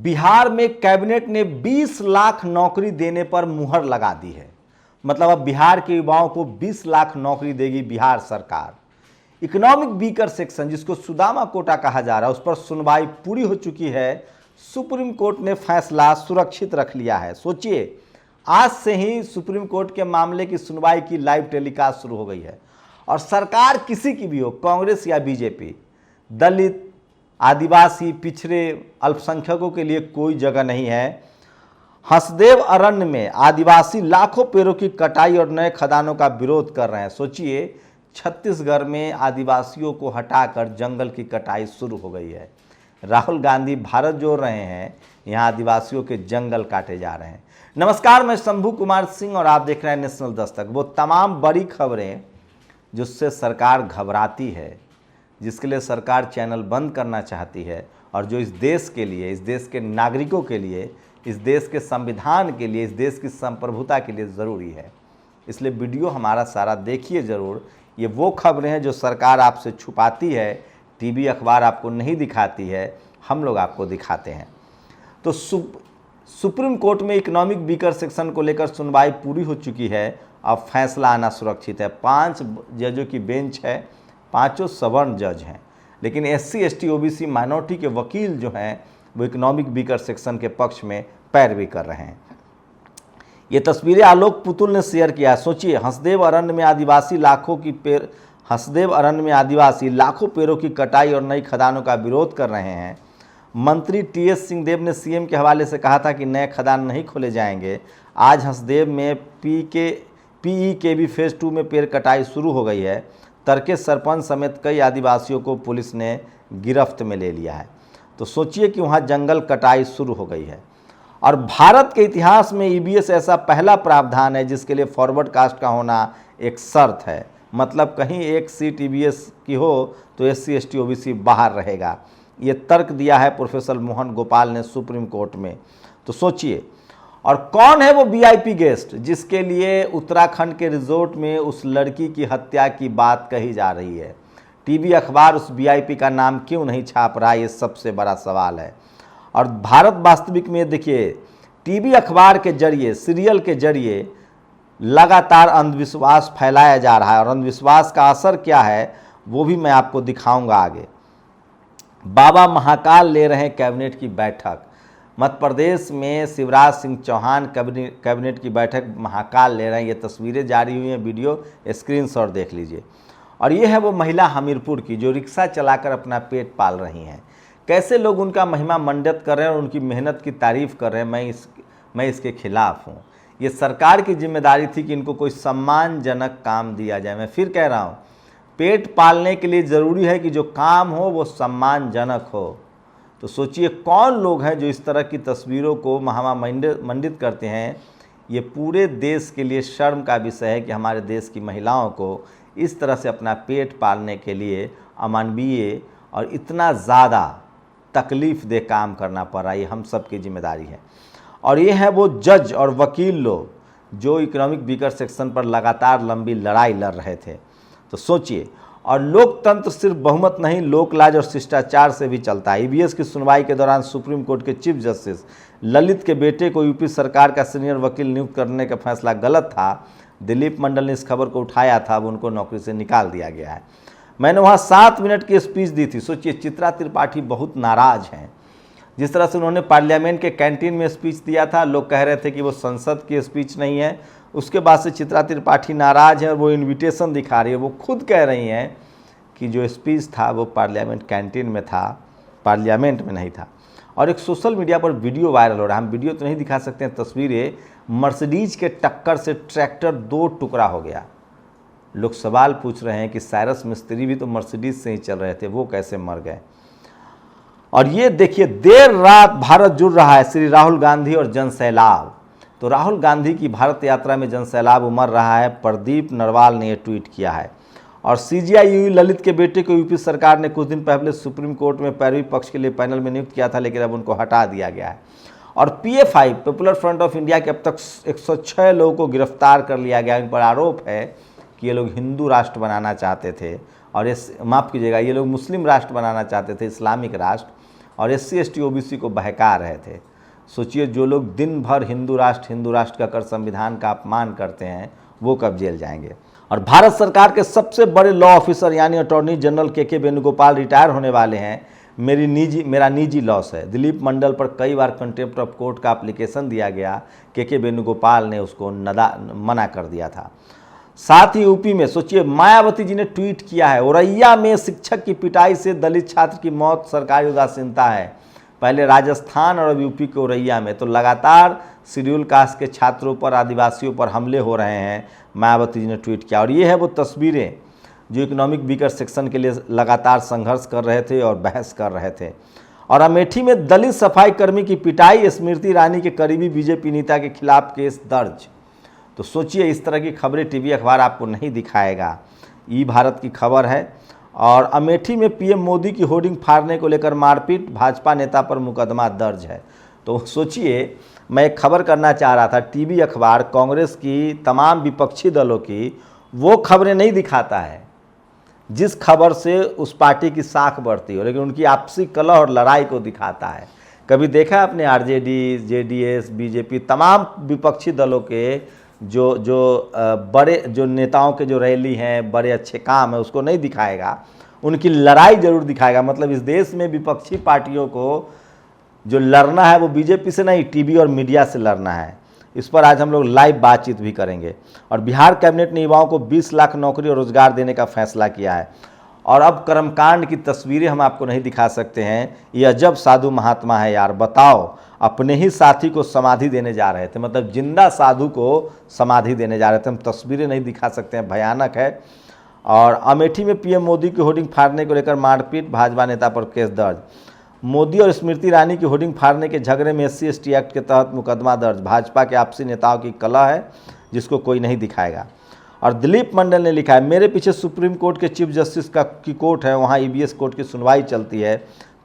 बिहार में कैबिनेट ने 20 लाख नौकरी देने पर मुहर लगा दी है। मतलब अब बिहार के युवाओं को 20 लाख नौकरी देगी बिहार सरकार। इकोनॉमिक वीकर सेक्शन, जिसको सुदामा कोटा कहा जा रहा है, उस पर सुनवाई पूरी हो चुकी है। सुप्रीम कोर्ट ने फैसला सुरक्षित रख लिया है। सोचिए, आज से ही सुप्रीम कोर्ट के मामले की सुनवाई की लाइव टेलीकास्ट शुरू हो गई है। और सरकार किसी की भी हो, कांग्रेस या बीजेपी, दलित, आदिवासी, पिछड़े, अल्पसंख्यकों के लिए कोई जगह नहीं है। हसदेव अरण्य में आदिवासी लाखों पेड़ों की कटाई और नए खदानों का विरोध कर रहे हैं। सोचिए, छत्तीसगढ़ में आदिवासियों को हटाकर जंगल की कटाई शुरू हो गई है। राहुल गांधी भारत जोड़ रहे हैं, यहाँ आदिवासियों के जंगल काटे जा रहे हैं। नमस्कार, मैं शंभू कुमार सिंह और आप देख रहे हैं नेशनल दस्तक। वो तमाम बड़ी खबरें जिससे सरकार घबराती है, जिसके लिए सरकार चैनल बंद करना चाहती है और जो इस देश के लिए, इस देश के नागरिकों के लिए, इस देश के संविधान के लिए, इस देश की संप्रभुता के लिए ज़रूरी है। इसलिए वीडियो हमारा सारा देखिए ज़रूर। ये वो खबरें हैं जो सरकार आपसे छुपाती है, टीवी अखबार आपको नहीं दिखाती है, हम लोग आपको दिखाते हैं। तो सुप्रीम कोर्ट में इकोनॉमिक वीकर सेक्शन को लेकर सुनवाई पूरी हो चुकी है। अब फैसला आना सुरक्षित है। 5 जजों की बेंच है, पांचों सवर्ण जज हैं। लेकिन SC ST OBC माइनॉरिटी के वकील जो हैं वो इकोनॉमिक वीकर सेक्शन के पक्ष में पैरवी कर रहे हैं। ये तस्वीरें आलोक पुतुल ने शेयर किया है। सोचिए, हसदेव अरण्य में आदिवासी लाखों पेड़ों की कटाई और नई खदानों का विरोध कर रहे हैं। मंत्री TS सिंहदेव ने CM के हवाले से कहा था कि नए खदान नहीं खोले जाएंगे। आज हसदेव में PEKB फेज़ 2 में पेड़ कटाई शुरू हो गई है। तड़के सरपंच समेत कई आदिवासियों को पुलिस ने गिरफ्त में ले लिया है। तो सोचिए कि वहाँ जंगल कटाई शुरू हो गई है। और भारत के इतिहास में EBS ऐसा पहला प्रावधान है जिसके लिए फॉरवर्ड कास्ट का होना एक शर्त है। मतलब कहीं एक सीट EBS की हो तो SC ST OBC बाहर रहेगा। ये तर्क दिया है प्रोफेसर मोहन गोपाल ने सुप्रीम कोर्ट में। तो सोचिए, और कौन है वो VIP गेस्ट जिसके लिए उत्तराखंड के रिजोर्ट में उस लड़की की हत्या की बात कही जा रही है। टीवी अखबार उस VIP का नाम क्यों नहीं छाप रहा, ये सबसे बड़ा सवाल है। और भारत वास्तविक में देखिए, टीवी अखबार के जरिए, सीरियल के जरिए लगातार अंधविश्वास फैलाया जा रहा है। और अंधविश्वास का असर क्या है वो भी मैं आपको दिखाऊंगा आगे। बाबा महाकाल ले रहे हैं कैबिनेट की बैठक। मध्य प्रदेश में शिवराज सिंह चौहान कैबिनेट की बैठक महाकाल ले रहे हैं। ये तस्वीरें जारी हुई हैं, वीडियो स्क्रीनशॉट देख लीजिए। और ये है वो महिला हमीरपुर की जो रिक्शा चलाकर अपना पेट पाल रही हैं। कैसे लोग उनका महिमा मंडित कर रहे हैं और उनकी मेहनत की तारीफ़ कर रहे हैं, मैं इसके खिलाफ़ हूँ। ये सरकार की जिम्मेदारी थी कि इनको कोई सम्मानजनक काम दिया जाए। मैं फिर कह रहा हूँ, पेट पालने के लिए ज़रूरी है कि जो काम हो वो सम्मानजनक हो। तो सोचिए, कौन लोग हैं जो इस तरह की तस्वीरों को महिमा मंडित करते हैं। ये पूरे देश के लिए शर्म का विषय है कि हमारे देश की महिलाओं को इस तरह से अपना पेट पालने के लिए अमानवीय और इतना ज़्यादा तकलीफ़ दे काम करना पड़ रहा है। ये हम सब की जिम्मेदारी है। और ये है वो जज और वकील लोग जो इकोनॉमिक वीकर सेक्शन पर लगातार लंबी लड़ाई लड़ रहे थे। तो सोचिए, और लोकतंत्र सिर्फ बहुमत नहीं, लोकलाज और शिष्टाचार से भी चलता है। EBS की सुनवाई के दौरान सुप्रीम कोर्ट के चीफ जस्टिस ललित के बेटे को यूपी सरकार का सीनियर वकील नियुक्त करने का फैसला गलत था। दिलीप मंडल ने इस खबर को उठाया था, अब उनको नौकरी से निकाल दिया गया है। मैंने वहाँ 7 मिनट की स्पीच दी थी। सोचिए, चित्रा त्रिपाठी बहुत नाराज़ हैं। जिस तरह से उन्होंने पार्लियामेंट के कैंटीन में स्पीच दिया था, लोग कह रहे थे कि वो संसद की स्पीच नहीं है। उसके बाद से चित्रा त्रिपाठी नाराज़ है और वो इन्विटेशन दिखा रही है। वो खुद कह रही हैं कि जो स्पीच था वो पार्लियामेंट कैंटीन में था, पार्लियामेंट में नहीं था। और एक सोशल मीडिया पर वीडियो वायरल हो रहा है। हम वीडियो तो नहीं दिखा सकते हैं, तस्वीरें। मर्सिडीज के टक्कर से ट्रैक्टर 2 टुकड़ा हो गया। लोग सवाल पूछ रहे हैं कि साइरस मिस्त्री भी तो मर्सिडीज से ही चल रहे थे, वो कैसे मर गए। और ये देखिए, देर रात भारत जुड़ रहा है श्री राहुल गांधी और जनसैलाब। तो राहुल गांधी की भारत यात्रा में जनसैलाब उमड़ रहा है। प्रदीप नरवाल ने यह ट्वीट किया है। और CGI ललित के बेटे को यूपी सरकार ने कुछ दिन पहले सुप्रीम कोर्ट में पैरवी पक्ष के लिए पैनल में नियुक्त किया था, लेकिन अब उनको हटा दिया गया है। और PFI popular front of India के अब तक 106 लोगों को गिरफ्तार कर लिया गया। इन पर आरोप है कि ये लोग हिंदू राष्ट्र बनाना चाहते थे और माफ़ कीजिएगा, ये लोग मुस्लिम राष्ट्र बनाना चाहते थे, इस्लामिक राष्ट्र। और SC ST OBC को बहका रहे थे। सोचिए, जो लोग दिन भर हिंदू राष्ट्र का कर संविधान का अपमान करते हैं वो कब जेल जाएंगे। और भारत सरकार के सबसे बड़े लॉ ऑफिसर यानी अटॉर्नी जनरल के वेणुगोपाल रिटायर होने वाले हैं। मेरा निजी लॉस है। दिलीप मंडल पर कई बार कंटेम्प्ट ऑफ कोर्ट का एप्लीकेशन दिया गया, के वेणुगोपाल ने उसको मना कर दिया था। साथ ही यूपी में सोचिए, मायावती जी ने ट्वीट किया है, औरैया में शिक्षक की पिटाई से दलित छात्र की मौत सरकारी उदासीनता है। पहले राजस्थान और अब यूपी के औरैया में तो लगातार शेड्यूल कास्ट के छात्रों पर, आदिवासियों पर हमले हो रहे हैं। मायावती जी ने ट्वीट किया और ये है वो तस्वीरें जो इकोनॉमिक वीकर सेक्शन के लिए लगातार संघर्ष कर रहे थे और बहस कर रहे थे। और अमेठी में दलित सफाई कर्मी की पिटाई, स्मृति ईरानी के करीबी बीजेपी नेता के खिलाफ केस दर्ज। तो सोचिए, इस तरह की खबरें टीवी अखबार आपको नहीं दिखाएगा। ई भारत की खबर है। और अमेठी में पीएम मोदी की होर्डिंग फाड़ने को लेकर मारपीट, भाजपा नेता पर मुकदमा दर्ज है। तो सोचिए, मैं एक खबर करना चाह रहा था, टीवी अखबार कांग्रेस की तमाम विपक्षी दलों की वो खबरें नहीं दिखाता है जिस खबर से उस पार्टी की साख बढ़ती हो, लेकिन उनकी आपसी कलह और लड़ाई को दिखाता है। कभी देखा आपने आरजेडी, जेडीएस, बीजेपी, तमाम विपक्षी दलों के जो बड़े जो नेताओं के जो रैली हैं, बड़े अच्छे काम है, उसको नहीं दिखाएगा, उनकी लड़ाई जरूर दिखाएगा। मतलब इस देश में विपक्षी पार्टियों को जो लड़ना है वो बीजेपी से नहीं, टीवी और मीडिया से लड़ना है। इस पर आज हम लोग लाइव बातचीत भी करेंगे। और बिहार कैबिनेट ने युवाओं को 20 लाख नौकरी और रोजगार देने का फैसला किया है। और अब कर्मकांड की तस्वीरें हम आपको नहीं दिखा सकते हैं। ये अजब साधु महात्मा है यार, बताओ, अपने ही साथी को समाधि देने जा रहे थे, मतलब जिंदा साधु को समाधि देने जा रहे थे। हम तस्वीरें नहीं दिखा सकते हैं, भयानक है। और अमेठी में पीएम मोदी की होर्डिंग फाड़ने को लेकर मारपीट, भाजपा नेता पर केस दर्ज। मोदी और स्मृति ईरानी की होर्डिंग फाड़ने के झगड़े में SC ST एक्ट के तहत मुकदमा दर्ज। भाजपा के आपसी नेताओं की कलह है जिसको कोई नहीं दिखाएगा। और दिलीप मंडल ने लिखा है, मेरे पीछे सुप्रीम कोर्ट के चीफ जस्टिस की कोर्ट है, वहाँ EBS कोर्ट की सुनवाई चलती है।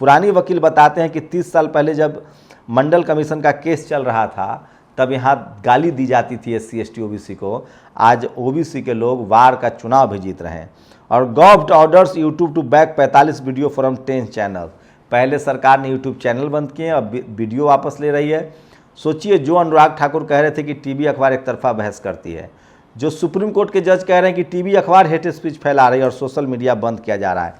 पुरानी वकील बताते हैं कि 30 साल पहले जब मंडल कमीशन का केस चल रहा था तब यहाँ गाली दी जाती थी SC ST OBC को। आज OBC के लोग वार का चुनाव भी जीत रहे हैं। और government orders YouTube to back 45 video from 10 channel. पहले सरकार ने यूट्यूब चैनल बंद किए, अब वीडियो वापस ले रही है। सोचिए, जो अनुराग ठाकुर कह रहे थे कि टीवी अखबार एक तरफा बहस करती है, जो सुप्रीम कोर्ट के जज कह रहे हैं कि टीवी अखबार हेट स्पीच फैला रही है और सोशल मीडिया बंद किया जा रहा है।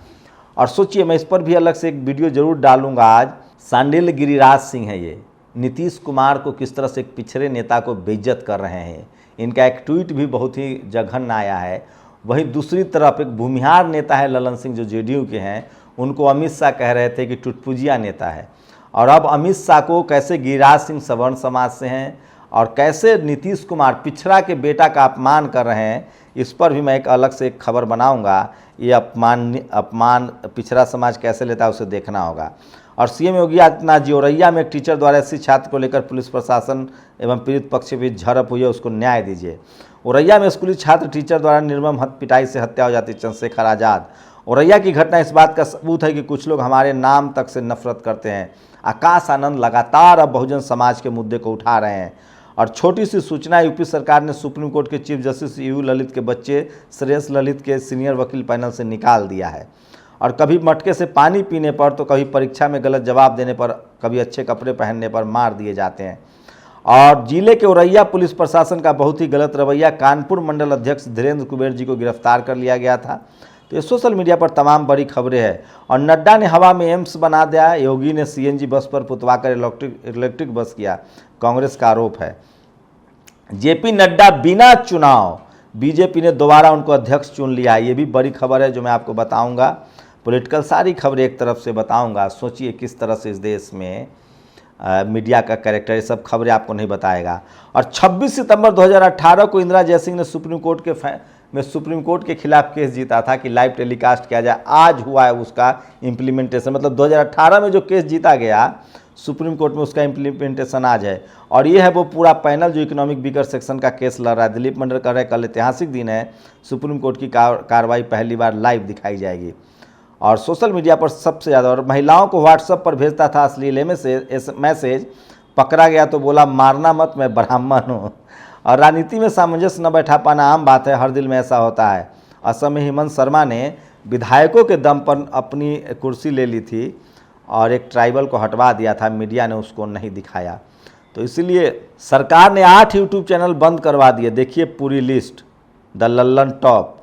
और सोचिए, मैं इस पर भी अलग से एक वीडियो जरूर डालूंगा आज। सांडिल्य गिरिराज सिंह है ये, नीतीश कुमार को किस तरह से एक पिछड़े नेता को बेइज्जत कर रहे हैं। इनका एक ट्वीट भी बहुत ही जघन्य आया है। वहीं दूसरी तरफ एक भूमिहार नेता है ललन सिंह, जो JDU के हैं, उनको अमित शाह कह रहे थे कि टुटपुजिया नेता है। और अब अमित शाह को कैसे गिरिराज सिंह सवर्ण समाज से हैं और कैसे नीतीश कुमार पिछड़ा के बेटा का अपमान कर रहे हैं, इस पर भी मैं एक अलग से एक खबर बनाऊंगा। ये अपमान पिछड़ा समाज कैसे लेता है उसे देखना होगा। और CM योगी आदित्यनाथ जी, औरैया में एक टीचर द्वारा SC छात्र को लेकर पुलिस प्रशासन एवं पीड़ित पक्ष के बीच झड़प हुई है, उसको न्याय दीजिए। औरैया में स्कूली छात्र टीचर द्वारा निर्मम पिटाई से हत्या हो जाती। चंद्रशेखर आज़ाद। औरैया की घटना इस बात का सबूत है कि कुछ लोग हमारे नाम तक से नफरत करते हैं। आकाश आनंद लगातार अब बहुजन समाज के मुद्दे को उठा रहे हैं। और छोटी सी सूचना, यूपी सरकार ने सुप्रीम कोर्ट के चीफ जस्टिस EU ललित के बच्चे श्रेयस ललित के सीनियर वकील पैनल से निकाल दिया है। और कभी मटके से पानी पीने पर, तो कभी परीक्षा में गलत जवाब देने पर, कभी अच्छे कपड़े पहनने पर मार दिए जाते हैं। और जिले के औरैया पुलिस प्रशासन का बहुत ही गलत रवैया, कानपुर मंडल अध्यक्ष धीरेन्द्र कुबेर जी को गिरफ्तार कर लिया गया था। तो ये सोशल मीडिया पर तमाम बड़ी खबरें हैं। और नड्डा ने हवा में एम्स बना दिया, योगी ने CNG बस पर पुतवाकर इलेक्ट्रिक बस किया, कांग्रेस का आरोप है। JP नड्डा बिना चुनाव, बीजेपी ने दोबारा उनको अध्यक्ष चुन लिया, ये भी बड़ी खबर है जो मैं आपको बताऊंगा। पॉलिटिकल सारी खबरें एक तरफ से बताऊंगा। सोचिए किस तरह से इस देश में मीडिया का कैरेक्टर, ये सब खबरें आपको नहीं बताएगा। और 26 सितंबर 2018 को इंदिरा जयसिंह ने सुप्रीम कोर्ट के खिलाफ केस जीता था कि लाइव टेलीकास्ट किया जाए। आज हुआ है उसका इम्प्लीमेंटेशन, मतलब 2018 में जो केस जीता गया सुप्रीम कोर्ट में, उसका इम्प्लीमेंटेशन आज है। और ये है वो पूरा पैनल जो इकोनॉमिक वीकर सेक्शन का केस लड़ रहा है। दिलीप मंडल कह रहे हैं कल ऐतिहासिक दिन है, सुप्रीम कोर्ट की कार्रवाई पहली बार लाइव दिखाई जाएगी। और सोशल मीडिया पर सबसे ज़्यादा, और महिलाओं को व्हाट्सएप पर भेजता था अश्लील मैसेज, पकड़ा गया तो बोला मारना मत, मैं ब्राह्मण हूँ। और राजनीति में सामंजस्य न बैठा पाना आम बात है, हर दिल में ऐसा होता है। असम में हेमंत शर्मा ने विधायकों के दम पर अपनी कुर्सी ले ली थी और एक ट्राइबल को हटवा दिया था, मीडिया ने उसको नहीं दिखाया। तो इसलिए सरकार ने 8 यूट्यूब चैनल बंद करवा दिए। देखिए पूरी लिस्ट, द लल्लन टॉप,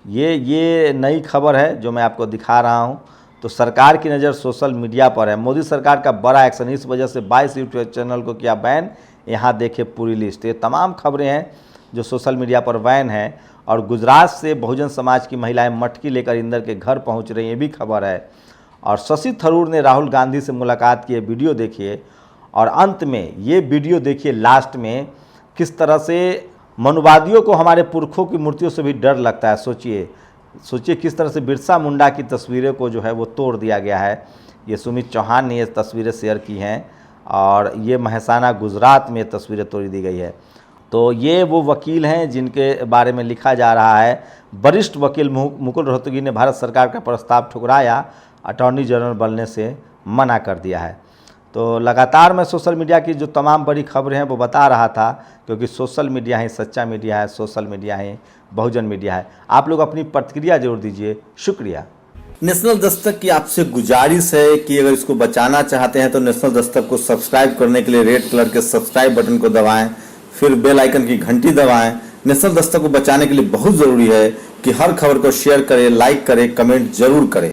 ये नई खबर है जो मैं आपको दिखा रहा हूं। तो सरकार की नज़र सोशल मीडिया पर है। मोदी सरकार का बड़ा एक्शन, इस वजह से 22 यूट्यूब चैनल को किया बैन। यहाँ देखिए पूरी लिस्ट, ये तमाम खबरें हैं जो सोशल मीडिया पर बैन है। और गुजरात से बहुजन समाज की महिलाएं मटकी लेकर इंदर के घर पहुंच रही, ये भी खबर है। और शशि थरूर ने राहुल गांधी से मुलाकात की, वीडियो देखिए। और अंत में ये वीडियो देखिए, लास्ट में किस तरह से मनुवादियों को हमारे पुरखों की मूर्तियों से भी डर लगता है। सोचिए किस तरह से बिरसा मुंडा की तस्वीरें को जो है वो तोड़ दिया गया है। ये सुमित चौहान ने ये तस्वीरें शेयर की हैं और ये महसाना गुजरात में तस्वीरें तोड़ दी गई है। तो ये वो वकील हैं जिनके बारे में लिखा जा रहा है। वरिष्ठ वकील मुकुल रोहतगी ने भारत सरकार का प्रस्ताव ठुकराया, अटॉर्नी जनरल बनने से मना कर दिया है। तो लगातार मैं सोशल मीडिया की जो तमाम बड़ी खबरें हैं वो बता रहा था, क्योंकि सोशल मीडिया ही सच्चा मीडिया है, सोशल मीडिया ही बहुजन मीडिया है। आप लोग अपनी प्रतिक्रिया जरूर दीजिए। शुक्रिया। नेशनल दस्तक की आपसे गुजारिश है कि अगर इसको बचाना चाहते हैं तो नेशनल दस्तक को सब्सक्राइब करने के लिए रेड कलर के सब्सक्राइब बटन को दबाएं, फिर बेल आइकन की घंटी दबाएं। नेशनल दस्तक को बचाने के लिए बहुत जरूरी है कि हर खबर को शेयर करें, लाइक करें, कमेंट जरूर करें।